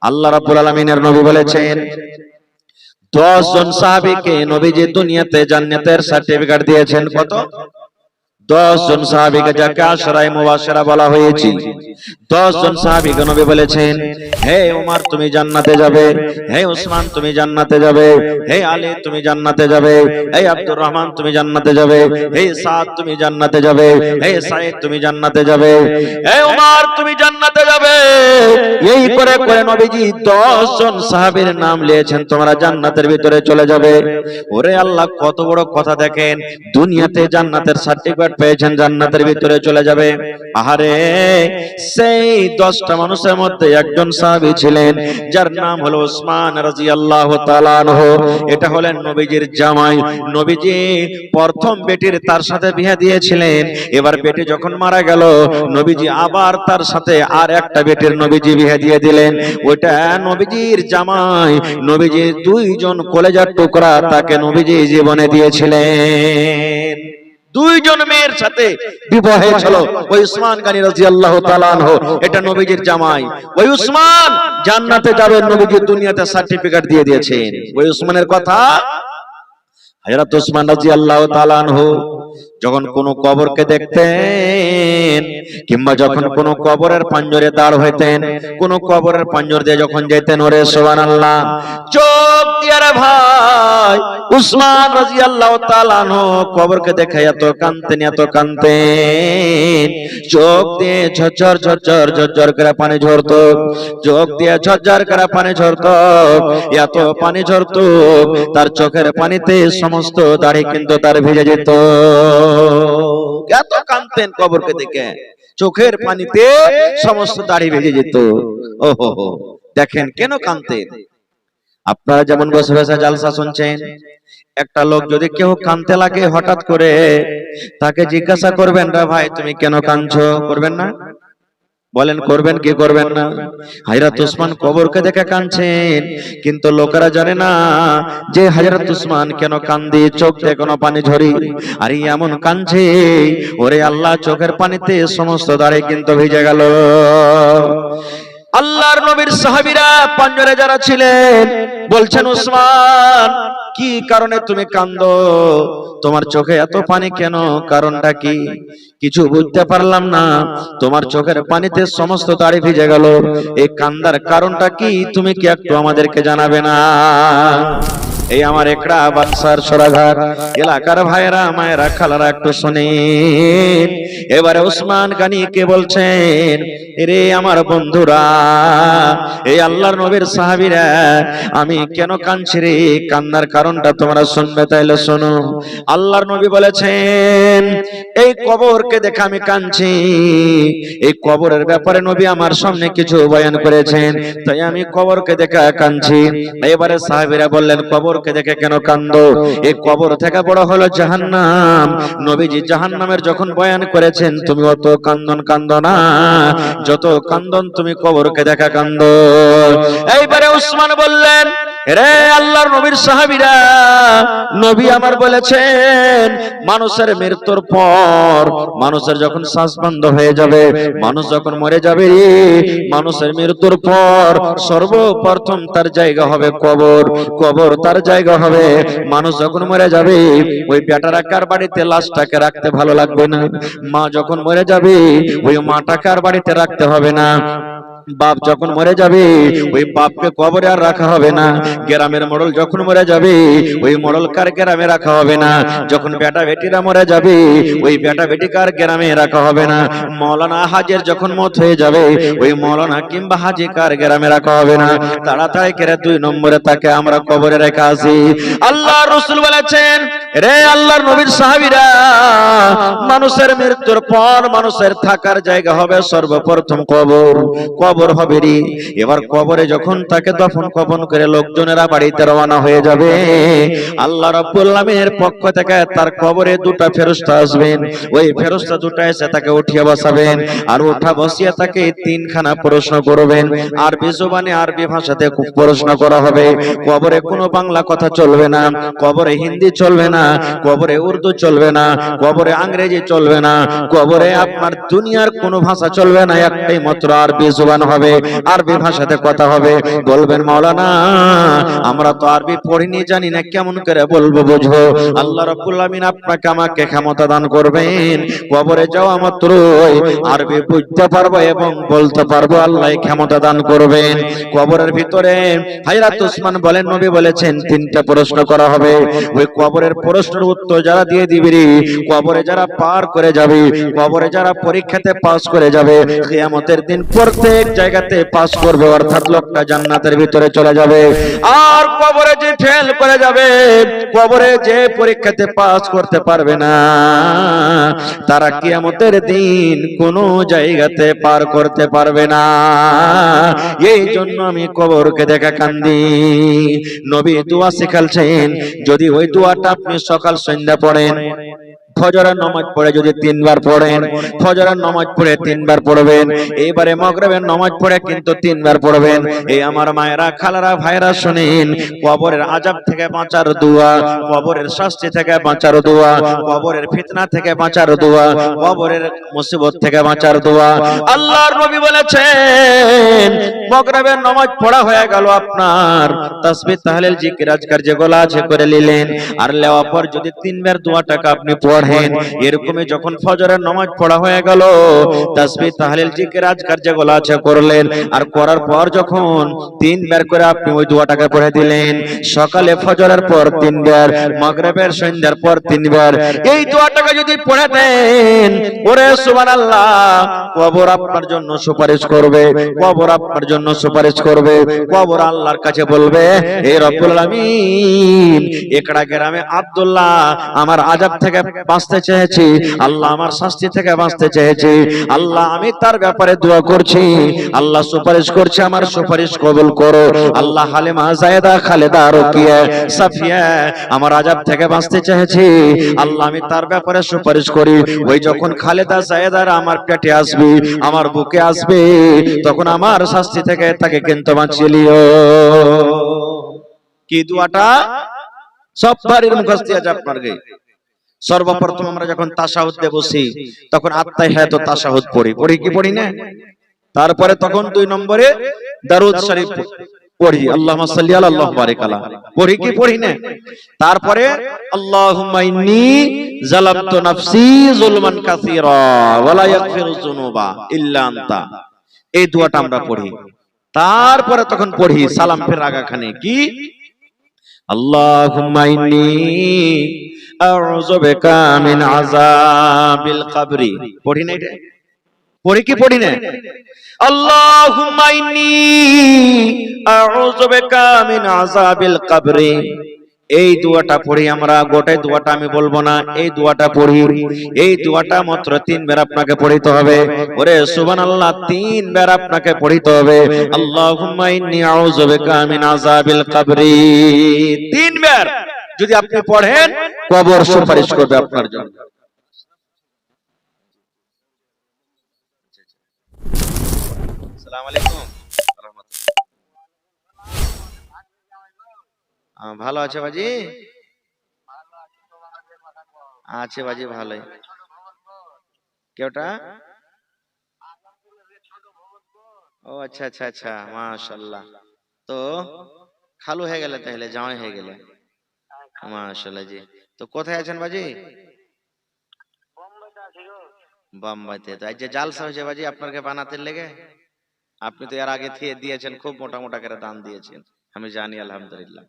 আল্লাহ রাব্বুল আলামিনের নবী বলেছেন 10 জন সাহাবীকে নবীজি দুনিয়াতে জান্নাতের সার্টিফিকেট দিয়েছেন। কত? 10 জন সাহাবীকে, যাকে আশরায়ে মুবাশশিরা বলা হয়েছে। 10 জন সাহাবীকে নবী বলেছেন, হে ওমর তুমি জান্নাতে যাবে, হে ওসমান তুমি জান্নাতে যাবে, হে আলী তুমি জান্নাতে যাবে, হে আব্দুর রহমান তুমি জান্নাতে যাবে, হে সাদ তুমি জান্নাতে যাবে, হে সাঈদ তুমি জান্নাতে যাবে, হে ওমর তুমি জান্নাতে যাবে। এই করে করে নবীজি 10 জন সাহাবীর নাম নিয়েছেন, তোমরা জান্নাতের ভিতরে চলে যাবে। ওরে আল্লাহ, কত বড় কথা! দেখেন, দুনিয়াতে জান্নাতের সার্টিফিকেট পেয়েছেন, জান্নাতের ভিতরে চলে যাবে। আহারে, সেই 10টা মানুষের মধ্যে একজন সাহাবী ছিলেন যার নাম হলো ওসমান রাদিয়াল্লাহু তাআলা আনহু। এটা হলেন নবীজির জামাই। নবীজি প্রথম বেটির তার সাথে বিয়ে দিয়েছিলেন। এবার বেটি যখন মারা গেল, নবীজি আবার তার সাথে আর একটা বেটির নবীজি বিয়ে দিয়ে দিলেন। ওইটা নবীজির জামাই। নবীজির 2 জন কলেজার টুকরা তাকে নবীজি জীবনে দিয়েছিলেন। 2 জন মেয়ের সাথে বিবাহ হয়েছিল। ওই উসমান গনি রাদিয়াল্লাহু তাআলা আনহু, এটা নবীজির জামাই। ওই উসমান জান্নাতে যাবেন, নবীজি দুনিয়াতে সার্টিফিকেট দিয়ে দিয়েছেন। ওই উসমানের কথা, হযরত উসমান রাদিয়াল্লাহু তাআলা আনহু যখন কোন কবরকে দেখতেন, কিংবা যখন কোন কবরের পাঞ্জরে দাঁড় হইতেন, কোন কবরের পাঞ্জর দিয়ে যখন যেতেন, ওরে সুবহানাল্লাহ, চোখ দিয়ে রে ভাই উসমান রাদিয়াল্লাহু তাআলা আনহু কবরকে দেখে এত কাঁদতেন, এত কাঁদতেন, চোখ দিয়ে ঝরঝর ঝরঝর ঝরঝর করে পানি ঝরতো, চোখ দিয়ে ঝরঝর করে পানি ঝরতো, এত পানি ঝরতো তার চোখের পানিতে সমস্ত দাড়ি কিন্তু তার ভিজে যেত। এত কাঁদতেন কবরকে দেখে, চোখের পানিতে সমস্ত দাড়ি ভেজে যেত। ওহো, দেখেন কেন কাঁদতেন। আপনারা যেমন বসে বসে জালসা শুনছেন, একটা লোক যদি কেউ কাঁদতে লাগে হঠাৎ করে, তাকে জিজ্ঞাসা করবেন, রে ভাই তুমি কেন কাঁদছো? করবেন না? বলেন করবেন কি করবেন না? হযরত উসমান কবরকে দেখে কাঁদছেন, কিন্তু লোকেরা জানে না যে হযরত উসমান কেন কাঁদে, চোখ থেকে কোনো পানি ঝরি। আর এমন কাঁদছে, ওরে আল্লাহ, চোখের পানিতে সমস্ত দাড়ি কিন্তু ভিজে গেল। আল্লাহর নবীর সাহাবীরা পাঞ্জরে যারা ছিলেন বলছেন, উসমান কি কারণে তুমি কাঁদো? তোমার চোখে এত পানি কেন? কারণটা কি? কিছু বুঝতে পারলাম না, তোমার চোখের পানিতে সমস্ত দাড়ি ভিজে গেল, এই কান্দার কারণটা কি? তুমি কি একটু আমাদেরকে জানাবে না? এই আমার একড়া বাদশার সরাঘাট এলাকার ভাইরা মায়েরা খালারা একটু শুনেন। এবারে উসমান গনি কে বলছেন, রে আমার বন্ধুরা, এই আল্লাহর নবীর সাহাবীরা, আমি কেন কাঁদছি রে, কান্নার কারণটা তোমরা শুনবে, তাইলে শোনো। আল্লাহর নবী বলেছেন, এই কবরকে দেখে আমি কাঁদছি। এই কবরের ব্যাপারে নবী আমার সামনে কিছু বয়ান করেছেন, তাই আমি কবরকে দেখে কাঁদছি। এবারে সাহাবীরা বললেন, কবরকে দেখে কেন কাঁদো? এই কবর থেকে বড় হলো জাহান্নাম। নবীজি জাহান্নামের যখন বয়ান করেছেন, তুমি অত কান্দো না, যত কান্দন তুমি কবরকে দেখা কান্দো। এইবারে উসমান বললেন, রে আল্লাহর নবীর সাহাবীরা, নবী আমার বলেছেন, মানুষের মৃত্যুর পর, মানুষের যখন শ্বাস বন্ধ হয়ে যাবে, মানুষ যখন মরে যাবে, মানুষের মৃত্যুর পর সর্বপ্রথম তার জায়গা হবে কবর। কবর তার জায়গা হবে। মানুষ যখন মরে যাবে, ওই বেটারা কার বাড়িতে লাশটাকে রাখতে ভালো লাগবে না। মা যখন মরে যাবে, ওই মাটাকে আর বাড়িতে রাখতে হবে না। বাপ যখন মরে যাবে, ওই বাপকে কবরে আর রাখা হবে না। গ্রামের মোড়ল যখন মরে যাবে, ওই মোড়ল কার গ্রামে রাখা হবে না। যখন বেটা বেটিরা মরে যাবে, ওই বেটা বেটি কার গ্রামে রাখা হবে না। মৌলানা হাজের যখন মত হয়ে যাবে, ওই মৌলানা কিংবা হাজি কার গ্রামে রাখা হবে না। তাড়াতাড়ি করে 2 নম্বরে তাকে আমরা কবরে রেখে আসি। আল্লাহর রাসূল বলেছেন, রে আল্লাহর নবীর সাহাবীরা, মানুষের মৃত্যুর পর মানুষের থাকার জায়গা হবে সর্বপ্রথম কবর। কবর হবে রে। এবার কবরে যখন তাকে দফন কফন করে লোকজনেরা বাড়িতে রওনা হয়ে যাবে, আল্লাহ রাব্বুল আলামিনের পক্ষ থেকে তার কবরে 2টা ফেরেশতা আসবেন। ওই ফেরেশতা 2টা এসে তাকে উঠিয়ে বসাবেন, আর উঠা বসিয়ে তাকে 3খানা প্রশ্ন করবেন। আরবি জবানে, আরবি ভাষাতে খুব প্রশ্ন করা হবে। কবরে কোনো বাংলা কথা চলবে না, কবরে হিন্দি চলবে না, কবরে উর্দু চলবে না, কবরে ইংরেজি চলবে না, কবরে আপনার দুনিয়ার কোনো ভাষা চলবে না, একটাই মাত্র আরবি জবান হবে, আরবি ভাষাতে কথা হবে। বলবেন মাওলানা আমরা তো আরবি পড়িনি, জানি না, কেমন করে বলবো বুঝবো? আল্লাহ রাব্বুল আমিন আপনাকে আমাকে ক্ষমতা দান করবেন, কবরে যাওয়া মাত্রই আরবি বুঝতে পারবো এবং বলতে পারবো, আল্লাহ ক্ষমতা দান করবেন। কবরের ভিতরে হযরত ওসমান বলেন, নবী বলেছেন তিনটা প্রশ্ন করা হবে, ওই কবরের প্রশ্নের উত্তর যারা দিয়ে দিবে, কবরে যারা পার করে যাবে, কবরে যারা পরীক্ষাতে পাস করে যাবে, কিয়ামতের দিন প্রত্যেক জায়গাতে পাস করবে, অর্থাৎ লোকটা জান্নাতের ভিতরে চলে যাবে। আর কবরে যে ফেল করে যাবে, কবরে যে পরীক্ষাতে পাস করতে পারবে না, তারা কিয়ামতের দিন কোনো জায়গাতে পার করতে পারবে না। এই জন্য আমি কবরকে দেখা কান্দি। নবী দোয়া শিখালছেন, যদি ওই দোয়াটা আপনি সকাল সন্ধ্যা পড়েন, ফজরের নামাজ পড়ে যদি তিনবার পড়েন, ফজরের নামাজ পড়ে তিনবার পড়বেন, এইবারে মাগরিবের নামাজ পড়ে কিন্তু তিনবার পড়বেন। এই আমার মায়েরা, খালারা, ভাইরা শুনেন, কবরের আযাব থেকে বাঁচার দোয়া, কবরের শাস্তি থেকে বাঁচার দোয়া, কবরের ফিতনা থেকে বাঁচার দোয়া, কবরের মুসিবত থেকে বাঁচার দোয়া আল্লাহর নবী বলেছেন। মাগরিবের নামাজ পড়া হয়ে গেল, আপনার তাসবিহ তাহলিল জিকির আজকার যেগুলো আছে করে নিলেন, আর লেওয়া পর যদি তিনবার দোয়াটাকে আপনি পড়েন, এরকমই যখন ফজরের নামাজ পড়া হয়ে গেল, তাসবিহ তাহলিল জিকির আজকার যেগুলো আছে করলেন, আর করার পর যখন তিনবার করে আপনি ওই দোয়াটাকে পড়ে দিলেন, সকালে ফজরের পর তিনবার, মাগরিবের সন্ধ্যার পর তিনবার, এই দোয়াটাকে যদি পড়ে দেন, ওরে সুবহানাল্লাহ, কবর আপনার জন্য সুপারিশ করবে, কবর আপনার জন্য সুপারিশ করবে। কবর আল্লাহর কাছে বলবে, হে রব্বুল আলামিন, একড়া গ্রামে আব্দুল্লাহ আমার আযাব থেকে বাঁচতে চেয়েছি, আল্লাহ আমার শাস্তি থেকে বাঁচতে চেয়েছি, আল্লাহ আমি তার ব্যাপারে দোয়া করছি, আল্লাহ সুপারিশ করছে, আমার সুপারিশ কবুল করো। আল্লাহ হালিমা, যায়েদা, খালেদা, রুকিয়া, সাফিয়া আমার আযাব থেকে বাঁচতে চেয়েছি, আল্লাহ আমি তার ব্যাপারে সুপারিশ করি। ওই যখন খালেদা, যায়েদারা আমার পেটে আসবে, আমার বুকে আসবে, তখন আমার শাস্তি থেকে তাকে কিন্তু বাঁচিয়ে লিও। কি দোয়াটা সব বাড়ির মুখস্থ আছে আপনার গে। সর্বপ্রথম আমরা যখন তাশাহুদে বসি, তখন আত্তাহিয়াত ও তাশাহুদ পড়ি কি পড়ি না? তারপরে তখন 2 নম্বরে দারুদ শরীফ পড়ি, আল্লাহুম্মা সাল্লি আলা আল্লাহু বারিক আলা, পড়ি কি পড়ি না? তারপরে আল্লাহুম্মা ইন্নী যালামতু নাফসি যুলমান কাসীরা ওয়া লা ইয়াগফিরু যুনুবা ইল্লা আনতা, এই দোয়াটা আমরা পড়ি। তারপরে তখন পড়ি সালাম ফের আগাখানে কি, আল্লাহুম্মা ইন্নী আউযু বিকা মিন আযাবিল কবরি, পড়ি না এটা? পড়ি কি পড়ি না? আল্লাহুম্মা ইন্নী আউযু বিকা মিন আযাবিল কবরি, এই দোয়াটা পড়ি আমরা। গোটাই দোয়াটা আমি বলবো না, এই দোয়াটা পড়ি। এই দোয়াটা মাত্র 3 বার আপনাকে পড়িতে হবে। ওরে সুবহানাল্লাহ, 3 বার আপনাকে পড়িতে হবে। আল্লাহুম্মা ইন্নী আউযু বিকা মিন আযাবিল কবরি, 3 বার যদি আপনি পড়েন, কবর সুপারিশ করবে আপনার জন্য। আসসালামু আলাইকুম রাহমাতুল্লাহ। ভালো আছে বাজি? আছে বাজি ভালোই। কেউটা? ও আচ্ছা আচ্ছা আচ্ছা, মাশাআল্লাহ। তো খালু হয়ে গেলে, তাহলে জামাই হয়ে গেলে, মাশাআল্লাহ জি। তো কোথায় আছেন বাজি? বোম্বাইতে। তো আজ যে জালসা হয়েছে বাজি আপনাকে বানাতে লেগে, আপনি তো এর আগে থেকে দিয়েছেন, খুব মোটা মোটা করে দান দিয়েছেন, আমি জানি আলহামদুলিল্লাহ।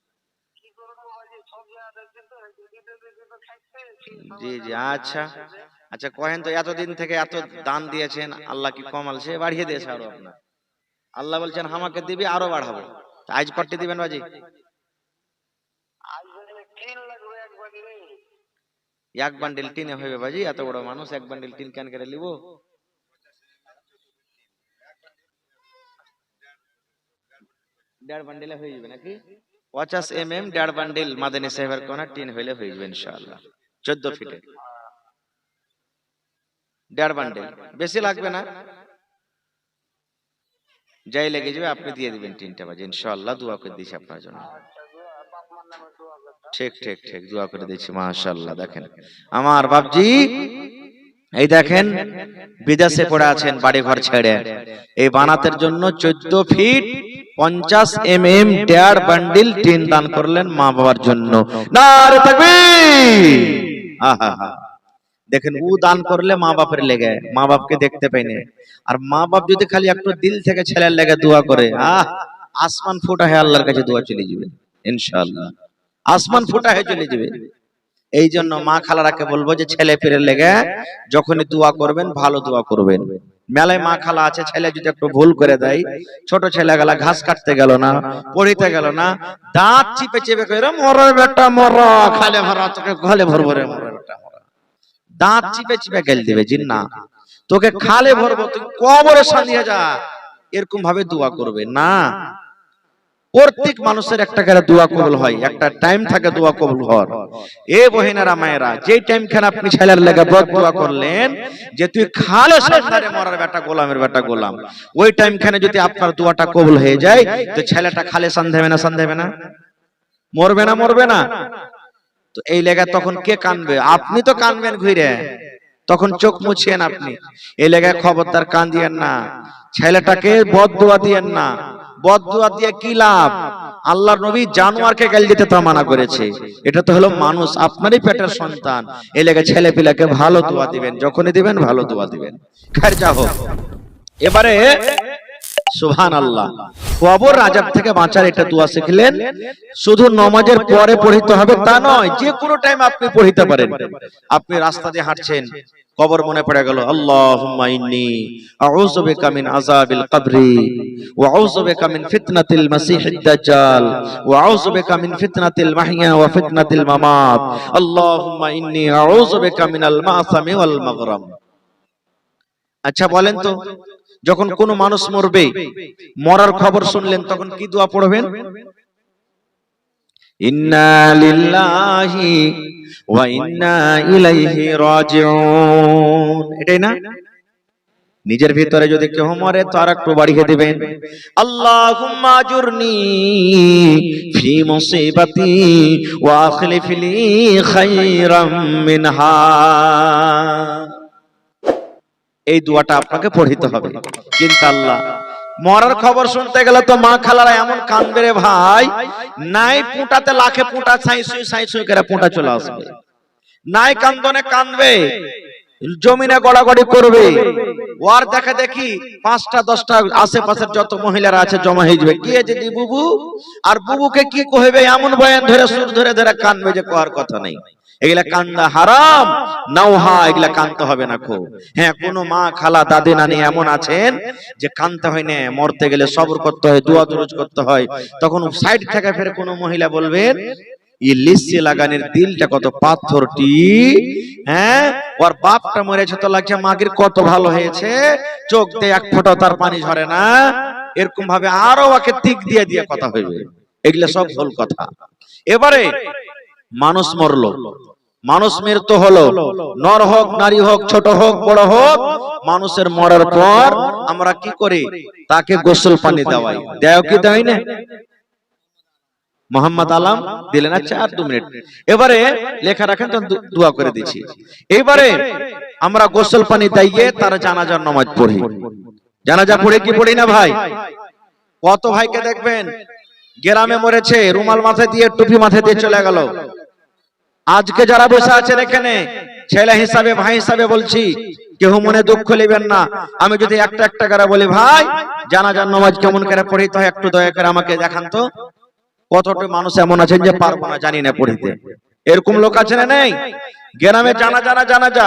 জি জি, আচ্ছা আচ্ছা, কহেন তো, এতদিন থেকে এত দান দিয়েছেন, আল্লাহ কি কমাল সে বাড়িয়ে দিয়েছে আরো আপনার? আল্লাহ বলছেন আমাকে দিবি আরো বাড়াবো। তা আজ কট্টি দিবেন বাজি? এক বান্ডিল টিনে হইবে বাজি? এত বড় মানুষ, এক বান্ডিল টিন কেন করে নিব? দেড় বান্ডিলে হয়ে যাবে নাকি? 50 mm 1.5 বান্ডিল মাদানী সাহেবের কোনা টিন হইলে হয়ে যাবে ইনশাআল্লাহ। 14 ফিটে 1.5 বান্ডিল, বেশি লাগবে না, যাই লেগে যাবে আপনি দিয়ে দিবেন টিনটা বাজি ইনশাআল্লাহ। দোয়া করে দিছি আপনার জন্য। ঠিক ঠিক ঠিক, দোয়া করে দিচ্ছি। মাশাআল্লাহ। দেখেন আমার বাপজি, এই দেখেন বিদেশে পড়ে আছেন বাড়ি ঘর ছেড়ে, এই বানাতের জন্য 14 ফিট 50 দেড় বান্ডিল টিন দান করলেন মা বাবার জন্য। নারে তাকবীর। আহা, দেখেন ও দান করলে মা বাপের লেগে, মা বাপকে দেখতে পাইনি। আর মা বাপ যদি খালি একটু দিল থেকে ছেলের লেগে দোয়া করে, আসমান ফুটা হয়ে আল্লাহর কাছে দোয়া চলে যাবে ইনশাআল্লাহ, আসমান ফুটা হয়ে চলে যাবে। এই জন্য মা খালারাকে বলবো যে ছেলে পেলের লেগে যখনই দোয়া করবেন ভালো দোয়া করবেন। মেলায় মা খালা আছে, ছেলে যদি একটু ভুল করে দেয়, ছোট ছেলে গেলা ঘাস কাটতে গেল না, পড়িতে গেল না, দাঁত চিপে চিপে করে মরার বেটা মরা, খালে ভরা তোকে ঘলে ভরবো রে মরার বেটা মরা, দাঁত চিপে চিপে গেল দিবে জিন্না, তোকে খালে ভরবো, তুই কবরে সাজিয়ে যা, এরকম ভাবে দোয়া করবে না। প্রত্যেক মানুষের একটা করে দোয়া কবুল হয়, একটা টাইম থাকে দোয়া কবুল হওয়ার। এ বহিনারা মায়েরা, যেই টাইম খানে আপনি ছেলের লেগে বদ দোয়া করলেন যে তুই খালে সন্তানে মরার বেটা গোলামের বেটা গোলাম, ওই টাইম খানে যদি আপনার দোয়াটা কবুল হয়ে যায় তো ছেলেটা খালে সন্দেবে না, সন্দেবে না, মরবে না, মরবে না। তো এই লেগে তখন কে কানবে? আপনি তো কানবেন ঘুরে, তখন চোখ মুছিয়েন আপনি। এই লেগে খবরদার কান দিয়েন না, ছেলেটাকে বদ দোয়া দিয়েন না। বদদুয়া দিয়ে কি লাভ? আল্লাহর নবী জানোয়ারকে গাল দিতে তা মানা করেছে, এটা তো হলো মানুষ, আপনারই পেটের সন্তান। এই লেগে ছেলে পিলাকে ভালো দোয়া দিবেন, যখনই দিবেন ভালো দোয়া দিবেন। খার যা হোক, এবারে সুবহানাল্লাহ, কবর আযাব থেকে বাঁচার এটা দোয়া শিখলেন। শুধু নামাজের পরে পড়িতে হবে তা নয়, যে কোনো টাইম আপনি পড়িতে পারেন। আপনি রাস্তা দিয়ে হাঁটছেন, কবর মনে পড়ে গেল, আল্লাহুম্মা ইন্নী আউযু বিকা মিন আযাবিল কবরি ওয়া আউযু বিকা মিন ফিতনাতিল মাসিহিদ দাজ্জাল ওয়া আউযু বিকা মিন ফিতনাতিল মাহইয়া ওয়া ফিতনাতিল মামাত আল্লাহুম্মা ইন্নী আউযু বিকা মিনাল মাসামি ওয়াল মাগরাম। আচ্ছা বলেন তো, যখন কোন মানুষ মরবে, মরার খবর শুনলেন, তখন কি দোয়া পড়বেন? ইন্না লিল্লাহি ওয়া ইন্না ইলাইহি রাজিউন, এটাই না? নিজের ভিতরে যদি কেউ মরে তো আর একটু বাড়িয়ে দিবেন, আল্লাহুম্মা আজুরনি ফি মুসিবাতি ওয়া আখলিফ লি খায়রাম মিনহা। এই দোয়াটা আপনাকে পড়িতে হবে। কিন্তু আল্লাহ, মরার খবর শুনতে গেলে তো মা খালারা এমন কাঁদবে রে ভাই, নাই পুঁটাতে লাখে পুঁটা ছাই সুই করে পুঁটা চলে আসবে, নাই কান্দনে কাঁদবে, জমিনে গড়াগড়ি করবে, ওর দেখা দেখি 5টা 10টা আশেপাশের যত মহিলারা আছে জমা হয়ে যাবে, কি আছে দি বুবু, আর বুবুকে কি কইবে এমন বয়ান ধরে সুর ধরে ধরে কাঁদবে যে কোয়ার কথা নেই। এগুলা কান্দা হারাম, নাওহা, এগুলা কানতে হবে না খো। হ্যাঁ, কোন মা খালা দাদি নানি এমন আছেন যে কানতে হয় না, মরতে গেলে সবর করতে হয়, দোয়া দরুদ করতে হয়, তখন সাইড থেকে ফের কোন মহিলা বলবেন এই লিসি লাগানোর দিলটা কত পাথরটি, হ্যাঁ, ওর বাপটা মরেছে তো লাগছে মাগির কত ভালো হয়েছে, চোখ দিয়ে এক ফোঁটা তার পানি ঝরে না, এরকম ভাবে আরো ওকে তিক দিয়ে দিয়ে কথা হইবে। এগুলা সব ভুল কথা। এবারে মানুষ মরলো, মানুষ মৃত্যু হলো, নর হোক নারী হোক ছোট হোক বড় হোক, মানুষের মরার পর আমরা কি করি? তাকে গোসল পানি দেওয়াই, দেও কি দেয় না? মোহাম্মদ আলম দিলেন। আচ্ছা আর 2 মিনিট, এবারে লেখা রাখেন তো দোয়া করে দিচ্ছি। এবারে আমরা গোসল পানি দিয়ে তার জানাজার নামাজ পড়ি। জানাজা পড়ে কি পড়ি না ভাই? কত ভাইকে দেখবেন গ্রামে মরেছে, রুমাল মাথায় দিয়ে টুপি মাথায় দিয়ে চলে গেল। আজকে যারা বসে আছেন এখানে, ছেলে হিসাবে ভাই হিসাবে বলছি, কেউ মনে দুঃখ নেবেন না। আমি যদি একটা একটা করে বলি ভাই জানাজার নামাজ কেমন করে পড়িতে হয়, একটু দয়া করে আমাকে দেখান তো। কতটা মানুষ এমন আছেন যে পারবো না, জানি না পড়িতে, এরকম লোক আছে না নেই? গ্রামে জানাজা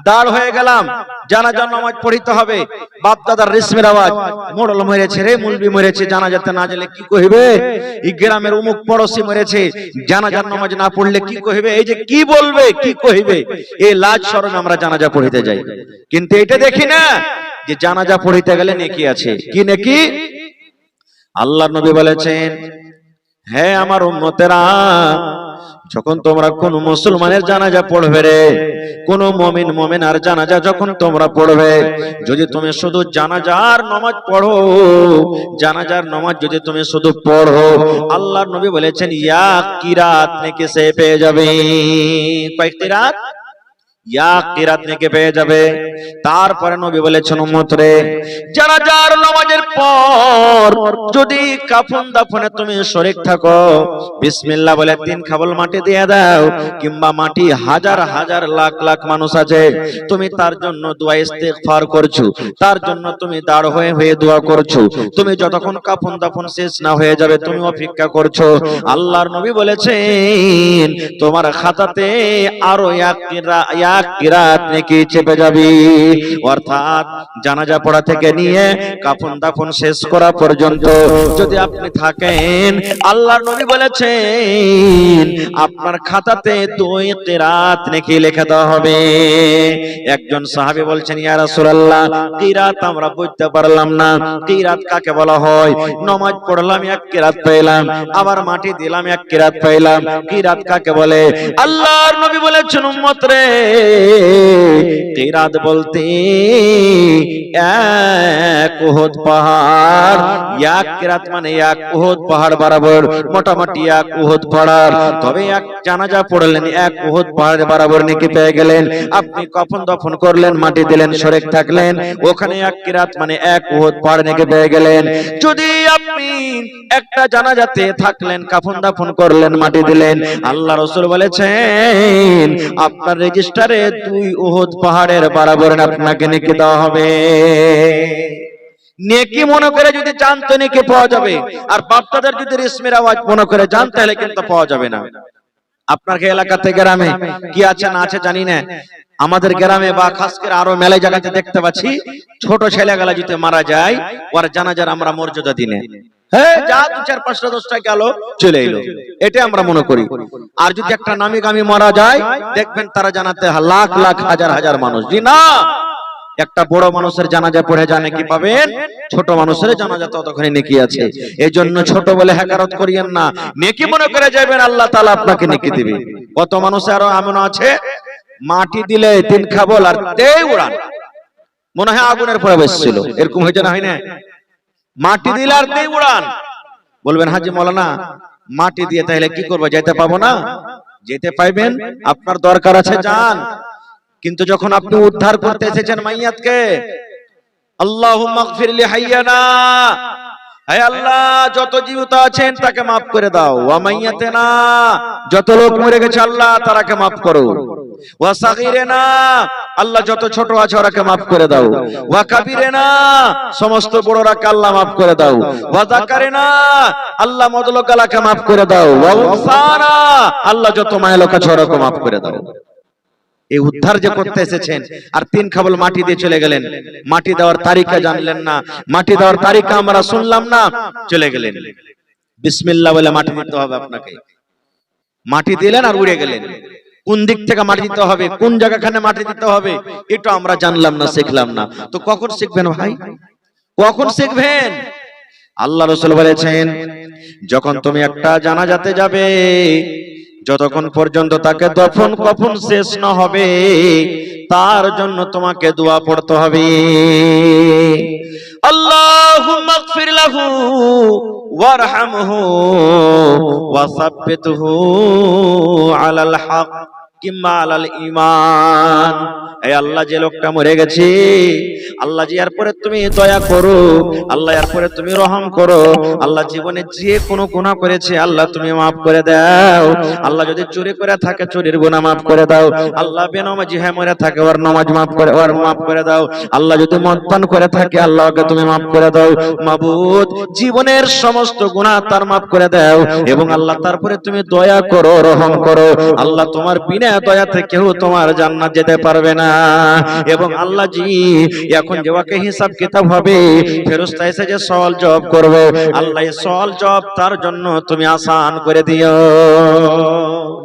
দাঁড় হয়ে গেলাম, জানাজার নামাজ পড়িতে হবে, বাপ দাদার রেশমের আওয়াজ, মোড়ল মরেছে রে, মুলবি মরেছে, জানাজাতে না গেলে কি কইবে? এই গ্রামের অমুক পড়োশি মরেছে, জানাজার নামাজ না পড়লে কি কইবে? এই যে কি বলবে, কি কইবে, এই লাজ শরমে আমরা জানাজা পড়িতে যাই। কিন্তু এটা দেখি না যে জানাজা পড়িতে গেলে নেকি আছে। কি নেকি? আল্লাহর নবী বলেছেন, হে আমার উম্মতেরা, যখন তোমরা কোন মুসলমানের জানাজা পড়বে রে, কোন মুমিন মুমিনার জানাজা যখন তোমরা পড়বে, যদি তুমি শুধু জানাজার নামাজ পড়ো, জানাজার নামাজ যদি তুমি শুধু পড়ো, আল্লাহর নবী বলেছেন ইয়া কিরাত নেকি সে পেয়ে যাবে। কয় কিরাত? ইয়া কিরাত নেকি পেয়ে যাবে। তারপরে নবী বলেছেন উম্মত রে, জানাজার নামাজের পর যদি কাফন দাফনে তুমি শরীক থাকো, বিসমিল্লাহ বলে 3 খাবল মাটি দিয়ে দাও, কিংবা মাটি হাজার হাজার লাখ লাখ মানুষ আছে, তুমি তার জন্য দোয়া ইস্তেগফার করছো, তার জন্য তুমি দাঁড় হয়ে হয়ে দোয়া করছো, তুমি যতক্ষণ কাফন দাফন শেষ না হয়ে যাবে তুমি অপেক্ষা করছো, আল্লাহর নবী বলেছেন তোমার খাতাতে আরো এক কিরাত নেকি চেপে যাবে। অর্থাৎ জানাজা পড়া থেকে নিয়ে কাফন দাফন শেষ করা পর্যন্ত যদি আপনি থাকেন, আল্লাহর নবী বলেছেন আপনার খাতাতে 2 কিরাত নেকি লিখে দেওয়া হবে। একজন সাহাবী বলছেন ইয়া রাসূলুল্লাহ, কিরাত আমরা বুঝতে পারলাম না, কিরাত কাকে বলা হয়? নামাজ পড়লাম 1 কিরাত পেলাম, আবার মাটি দিলাম 1 কিরাত পেলাম, কিরাত কাকে বলে? আল্লাহর নবী বলেছেন উম্মত রে, কিরাত বলতে 1 উহুদ পাহাড়, 1 কিরাত মানে 1 উহুদ পাহাড় বরাবর, মোটামুটি 1 উহুদ পাহাড়। তবে এক জানাজা পড়লেন 1 উহুদ পাহাড় বরাবর নেকি পেয়ে গেলেন। আপনি কফন দফন করলেন, মাটি দিলেন, শরীক থাকলেন, ওখানে 1 কিরাত মানে 1 উহুদ পাহাড় নেকি পেয়ে গেলেন। যদি আপনি একটা জানাজাতে থাকলেন, কাফন দাফন করলেন, মাটি দিলেন, আল্লাহ রাসূল বলেছেন আপনার রেজিস্টারে 2 উহুদ পাহাড়ের বরাবর আপনাকে নেকি দেওয়া হবে। নেকি মনে করে যদি চান তো নেকি পাওয়া যাবে, আর বাপদাদার যদি রেশমের আওয়াজ মনে করে যান তাহলে কিন্তু পাওয়া যাবে না। আপনার এলাকাতে গ্রামে কি আছে না আছে জানি না, আমাদের গ্রামে বা খাস করে আরো মেলা জায়গাতে দেখতে পাচ্ছি ছোট ছেলেগুলা যদি মারা যায়, ওর জানাজার আমরা মর্যাদা দিনে, হ্যাঁ যা 2-4-5টা 10টা গেল চলে এলো, এটা আমরা মনে করি। আর যদি একটা নামি গামি মারা যায়, দেখবেন তারা জানাতে লাখ লাখ হাজার হাজার মানুষ। জি না, একটা বড় মানুষের জানাজা পড়ে জানে কি পাবেন, ছোট মানুষের জানাজা ততক্ষণে নেকি আছে। এই জন্য ছোট বলে হ্যাকারত করিয়েন না, নেকি মনে করে যাবেন, আল্লাহ তাআলা আপনাকে নেকি দিবে। কত মানুষ আরো এমন আছে মাটি দিলে 3 খাবল আর দেই উড়ান, মনে হয় আগুনের পরে বসছিল, এরকম হয়েছে না? হয় না? মাটি দিলে আর দেই উড়ান। বলবেন হাজি মাওলানা মাটি দিয়ে তাহলে কি করবো, যেতে পাবো না? যেতে পাইবেন, আপনার দরকার আছে যান, কিন্তু যখন আপনি উদ্ধার করতে এসেছেন মাইয়াতকে, আল্লাহুম্মা গফির লি হাইয়ানা, হে আল্লাহ যত জীবিত আছেন তাকে maaf করে দাও, ওয়া মাইয়াতেনা যত লোক মরে গেছে আল্লাহ তারাকে maaf করো, ওয়া সাগীরেনা আল্লাহ যত ছোট আছে ওরাকে maaf করে দাও, ওয়া কাবীরেনা সমস্ত বড়রাকে আল্লাহ maaf করে দাও, ওয়া যাকারেনা আল্লাহ মদলকালাকে maaf করে দাও, ওয়া উনসানা আল্লাহ যত মায়া লোক আছে ওরাকে maaf করে দাও। এই উদ্ধার যে করতে এসেছেন আর 3 খাবল মাটি দিয়ে চলে গেলেন, মাটি দেওয়ার তারিখা জানলেন না, মাটি দেওয়ার তারিখা আমরা শুনলাম না, চলে গেলেন। বিসমিল্লাহ বলে মাটি দিতে হবে আপনাকে, মাটি দিলেন আর উড়ে গেলেন। কোন দিক থেকে মাটি দিতে হবে, কোন জায়গাখানে মাটি দিতে হবে, এটা আমরা জানলাম না, শিখলাম না। তো কখন শিখবেন ভাই, কখন শিখবেন? আল্লাহ রাসূল বলেছেন যখন তুমি একটা জানাজাতে যাবে, যতক্ষণ পর্যন্ত তাকে দফন কফন শেষ না হবে তার জন্য তোমাকে দোয়া পড়তে হবে। আল্লাহুম্মা গফির লাহু ওয়ারহামহু ওয়া সাব্বিতহু আলাল হক কিংবা আলাল ঈমান। এই আল্লাহ যে লোকটা মরে গেছে, আল্লাহ জি এরপরে তুমি দয়া করো, আল্লাহ এরপরে তুমি রহম করো, আল্লাহ জীবনে যে কোনো গুনাহ করেছে আল্লাহ তুমি maaf করে দাও, আল্লাহ যদি চুরি করে থাকে চুরির গুনাহ maaf করে দাও, আল্লাহ বেনামাজি হয়ে মরে থাকে ওর নামাজ maaf করে দাও, আল্লাহ যদি মদ পান করে থাকে আল্লাহকে তুমি maaf করে দাও। মাবুদ জীবনের সমস্ত গুনাহ তার maaf করে দাও, এবং আল্লাহ তারপরে তুমি দয়া করো, রহম করো। আল্লাহ তোমার বিনা দয়াতে কেউ তোমার জান্নাত যেতে পারবে না। এবং আল্লাহ জি এখন যে ওকে হিসাব কিতাব হবে, ফেরেশতা এসে যে সওয়াল জবাব করবে, আল্লাহ এই সওয়াল জবাব তার জন্য তুমি আসান করে দিও।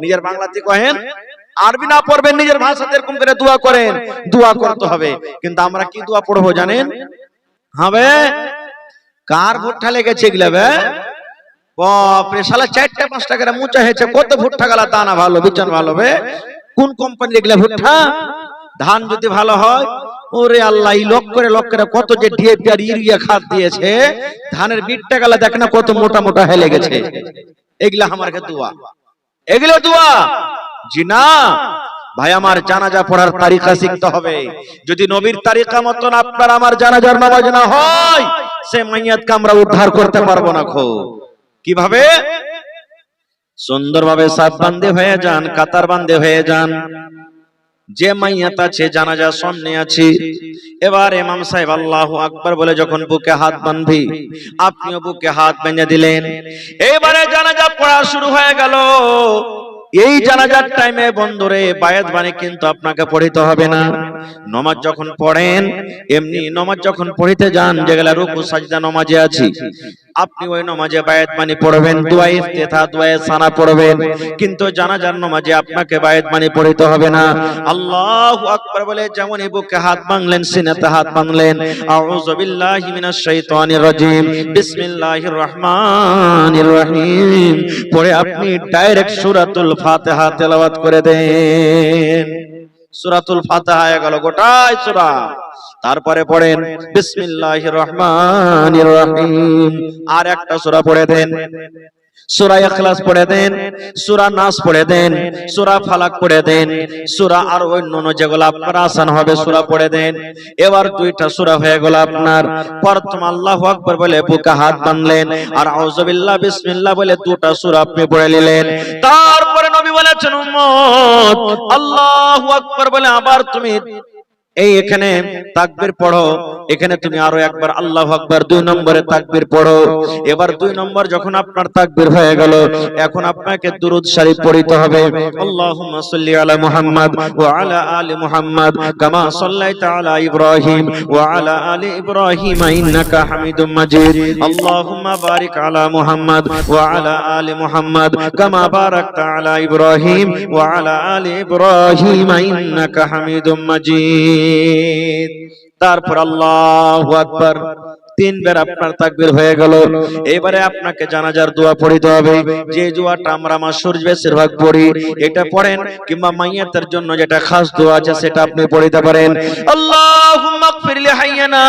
নিজের বাংলাতে কহেন, আরবি না পড়বেন, নিজের ভাষাতে এরকম করে দোয়া করেন, দোয়া করতে হবে। কিন্তু আমরা কি দোয়া পড়বো জানেন? হবে কার ভুট্টা লেগেছে এগুলা বে, বাপরে শালা 4টা 5টা করে মুচা হয়েছে, কত ভুট্টা গালা দানা ভালো বিচন ভালো বে, কোন কোম্পানি এগুলা ভুট্টা? ধান যদি ভালো হয়, ওরে আল্লাহ, এই লক করে কত যে ডিএপি আর ইউরিয়া খাদ দিয়েছে, ধানের বিটটা গালা দেখ না কত মোটা মোটা হেলে গেছে। এগুলা আমার কাছে দোয়া, এগুলো দোয়া জি না ভাই। আমার জানাজা পড়ার তারিকা শিখতে হবে। যদি নবীর তারিকা মতন আপনার আমার জানাজার নামাজ না হয়, সে মাইয়াতকে আমরা উদ্ধার করতে পারবো না। কিভাবে? সুন্দরভাবে সাফ বান্দে হয়ে যান, কাতার বান্দে হয়ে যান। যে মাইয়াত আছে জানাজা সামনে আছে, এবার ইমাম সাহেব আল্লাহু আকবার বলে যখন বুকে হাত বাঁধবি, আপনিও বুকে হাত বেঁধে দিলেন। এবারে জানাজা পড়া শুরু হয়ে গেল। এই জানাজার টাইমে বন্ধুরে বায়াত বাণী কিন্তু আপনাকে পড়িতে হবে না। নামাজ যখন পড়েন, এমনি নামাজ যখন পড়িতে যান, যেগুলা রুকু সাজদা নামাজে আছে, আপনি ওই নামাজে বায়াত বাণী পড়বেন, দুআ ইফতিতাহ, দুআ সানা পড়বেন। কিন্তু জানাজার নামাজে আপনাকে বায়াত বাণী পড়িতে হবে না। আল্লাহু আকবার বলে যেমন বুকে হাত বাঁধলেন, সিনাতে হাত বাঁধলেন, আউযু বিল্লাহি মিনাশ শাইতানির রাজিম, বিসমিল্লাহির রহমানির রহিম পড়ে আপনি ডাইরেক্ট সূরাতুল ফাতিহা তেলাওয়াত করে দেন। সূরাতুল ফাতিহা হয়ে গেল গোটাই সূরা। তারপরে পড়েন বিসমিল্লাহির রহমানির রহিম, আর একটা সূরা পড়ে দেন, সূরা ইখলাস পড়ে দেন, সূরা নাস পড়ে দেন, সূরা ফালাক পড়ে দেন, সূরা আর অন্যান্য যেগুলো আপনার আসান হবে সূরা পড়ে দেন। এবার দুইটা সূরা হয়ে গেল আপনার। প্রথম আল্লাহু আকবার বলে বুকে হাত বাঁধলেন, আর আউযু বিল্লাহ বিসমিল্লাহ বলে দুটো সূরা আপনি পড়ে নিলেন। তারপরে নবী বলেছেন, উম্মত আল্লাহু আকবার বলে আবার তুমি এই এখানে তাকবীর পড়ো, এখানে তুমি আরো একবার আল্লাহু আকবার 2 নম্বরে তাকবীর পড়ো। এবার 2 নম্বর যখন আপনার তাকবীর হয়ে গেল, এখন আপনাকে দুরূদ শরীফ পড়তে হবে। আল্লাহুম্মা সাল্লি আলা মুহাম্মাদ ওয়া আলা আলি মুহাম্মাদ কামা সাল্লাইতা আলা ইব্রাহিম ওয়া আলা আলি ইব্রাহিম ইন্নাকা হামিদুম মাজিদ। আল্লাহুম্মা বারিক আলা মুহাম্মাদ ওয়া আলা আলি মুহাম্মাদ কামা বারাকতা আলা ইব্রাহিম ওয়া আলা আলি ইব্রাহিম ইন্নাকা হামিদুম মাজিদ। তারপর আল্লাহু আকবার 3 বার আপনার তাকবীর হয়ে গেল। এবারে আপনাকে জানাজার দোয়া পড়িতে হবে। যে দোয়াটা আমরা মাসুর বেশিরভাগ পড়ি, এটা পড়েন, কিংবা মাইয়াতের জন্য যেটা খাস দোয়া আছে সেটা আপনি পড়িতে পারেন। আল্লাহুম্মা ইগফির লি হাইয়িনা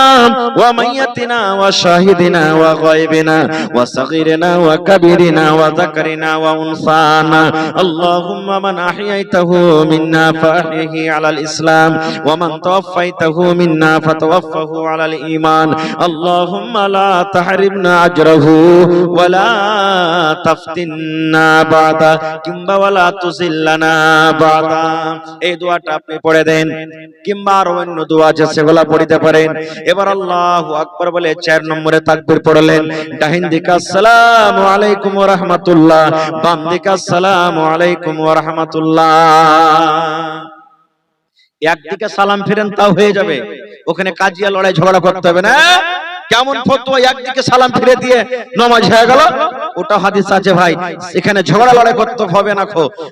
ওয়া মাইয়াতিনা ওয়া শাহিদিনা ওয়া গায়বিনা ওয়া সাগীরিনা ওয়া কাবীরিনা ওয়া যাকারিনা ওয়া উনসানা। আল্লাহুম্মা মান আহইয়াইতাহু মিন্না ফাহইহি আলাল ইসলাম ওয়া মান তাওয়াফাইতাহু মিন্না ফাতাওয়াফাহু আলাল ঈমান। اللهم لا تحرمنا أجره ولا تفتنا بعد কিংবা ولا تذلنا بعد। এই দোয়াটা আপনি পড়ে দেন, কিংবা আর অন্য দোয়া আছে সেগুলো পড়তে পারেন। এবার আল্লাহু আকবার বলে 4 নম্বরে তাকবীর পড়লেন। ডাহিন দিকে আসসালামু আলাইকুম ওয়া রাহমাতুল্লাহ, বাম দিকে আসসালামু আলাইকুম ওয়া রাহমাতুল্লাহ। একদিকে সালাম ফিরেন তাও হয়ে যাবে, ওখানে কাজিয়া লড়াই ঝগড়া করতে হবে না। কেমন ফতোয়া, একদিকে সালাম ফিরে দিয়ে নামাজ হয়ে গেল, ওটা হাদিস আছে ভাই, এখানে ঝগড়া লড়াই করতে হবে না।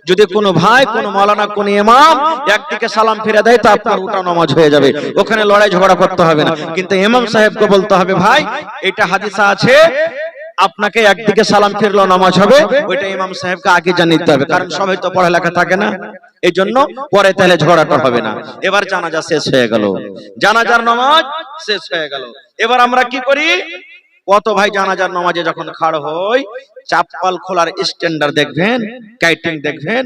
যদি কোনো ভাই, কোনো মাওলানা, কোনো ইমাম একদিকে সালাম ফিরে দেয় তা আপনার ওটা নামাজ হয়ে যাবে, ওখানে লড়াই ঝগড়া করতে হবে না। কিন্তু ইমাম সাহেবকে বলতে হবে, ভাই এটা হাদিস আছে, আপনাকে একদিকে সালাম ফিরলো নামাজ হবে, ওইটা ইমাম সাহেবকে আগে জানিয়ে হবে, কারণ সবাই তো পড়ালেখা থাকে না, এই জন্য পরে তাহলে ঝগড়াটা হবে না। এবার জানাজা শেষ হয়ে গেল, জানাজার নামাজ শেষ হয়ে গেল। এবার আমরা কি করি? কত ভাই জানাজার নামাজে যখন খাড় হই, চাপ্পাল খোলার স্ট্যান্ডার্ড দেখবেন, কাইটিং দেখবেন।